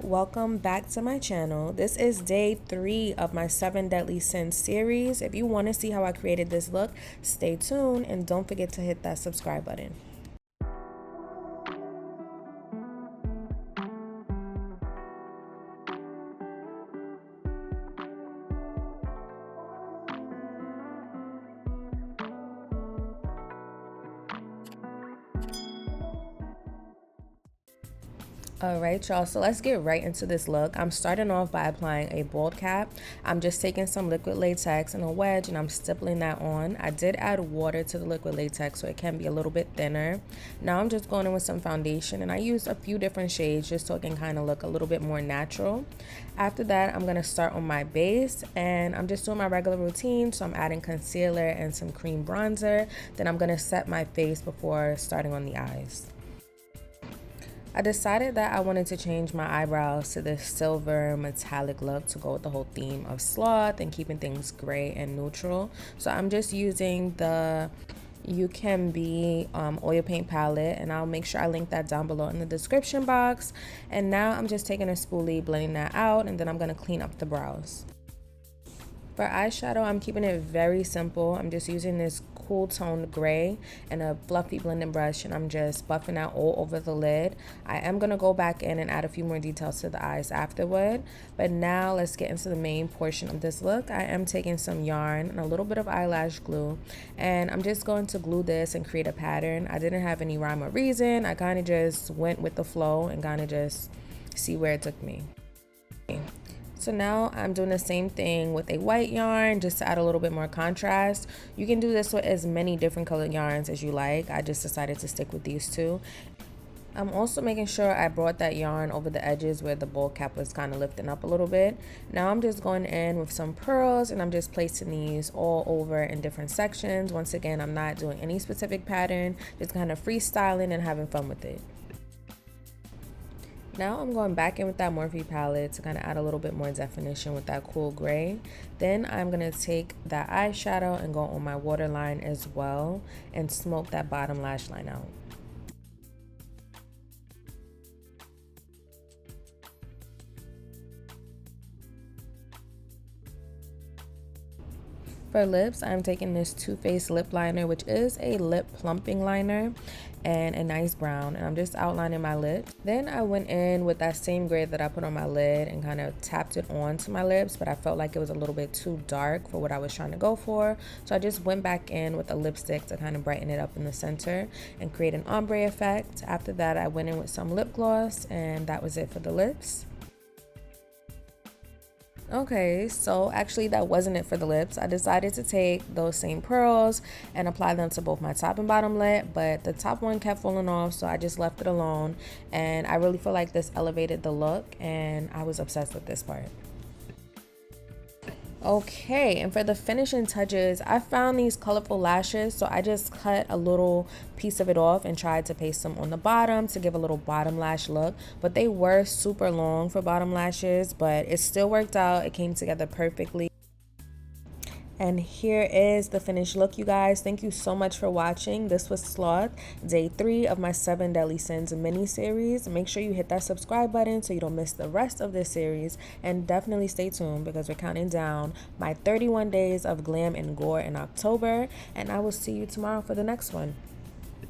Welcome back to my channel. This is day 3 of my 7 Deadly Sins series. If you want to see how I created this look, stay tuned and don't forget to hit that subscribe button. Alright y'all, so let's get right into this look. I'm starting off by applying a bald cap. I'm just taking some liquid latex and a wedge and I'm stippling that on. I did add water to the liquid latex so it can be a little bit thinner. Now I'm just going in with some foundation and I used a few different shades just so it can kind of look a little bit more natural. After that, I'm going to start on my base and I'm just doing my regular routine. So I'm adding concealer and some cream bronzer. Then I'm going to set my face before starting on the eyes. I decided that I wanted to change my eyebrows to this silver metallic look to go with the whole theme of Sloth and keeping things gray and neutral. So I'm just using the Ucanbe oil paint palette, and I'll make sure I link that down below in the description box. And now I'm just taking a spoolie, blending that out, and then I'm going to clean up the brows. For eyeshadow, I'm keeping it very simple. I'm just using this cool toned gray and a fluffy blending brush, and I'm just buffing out all over the lid. I am going to go back in and add a few more details to the eyes afterward. But now let's get into the main portion of this look. I am taking some yarn and a little bit of eyelash glue, and I'm just going to glue this and create a pattern. I didn't have any rhyme or reason. I kind of just went with the flow and kind of just see where it took me. So now I'm doing the same thing with a white yarn just to add a little bit more contrast. You can do this with as many different colored yarns as you like. I just decided to stick with these two. I'm also making sure I brought that yarn over the edges where the bowl cap was kind of lifting up a little bit. Now I'm just going in with some pearls and I'm just placing these all over in different sections. Once again, I'm not doing any specific pattern, just kind of freestyling and having fun with it. Now I'm going back in with that Morphe palette to kind of add a little bit more definition with that cool gray. Then I'm going to take that eyeshadow and go on my waterline as well and smoke that bottom lash line out. For lips, I'm taking this Too Faced lip liner, which is a lip plumping liner, and a nice brown, and I'm just outlining my lip. Then I went in with that same gray that I put on my lid and kind of tapped it onto my lips, but I felt like it was a little bit too dark for what I was trying to go for. So I just went back in with a lipstick to kind of brighten it up in the center and create an ombre effect. After that, I went in with some lip gloss, and that was it for the lips. Okay, so actually that wasn't it for the lips. I decided to take those same pearls and apply them to both my top and bottom lip, but the top one kept falling off, so I just left it alone. And I really feel like this elevated the look, and I was obsessed with this part. Okay, and for the finishing touches, I found these colorful lashes, so I just cut a little piece of it off and tried to paste them on the bottom to give a little bottom lash look. But they were super long for bottom lashes, but it still worked out. It came together perfectly. And here is the finished look, you guys. Thank you so much for watching. This was Sloth, day 3 of my 7 Deadly Sins mini series. Make sure you hit that subscribe button so you don't miss the rest of this series. And definitely stay tuned because we're counting down my 31 days of glam and gore in October. And I will see you tomorrow for the next one.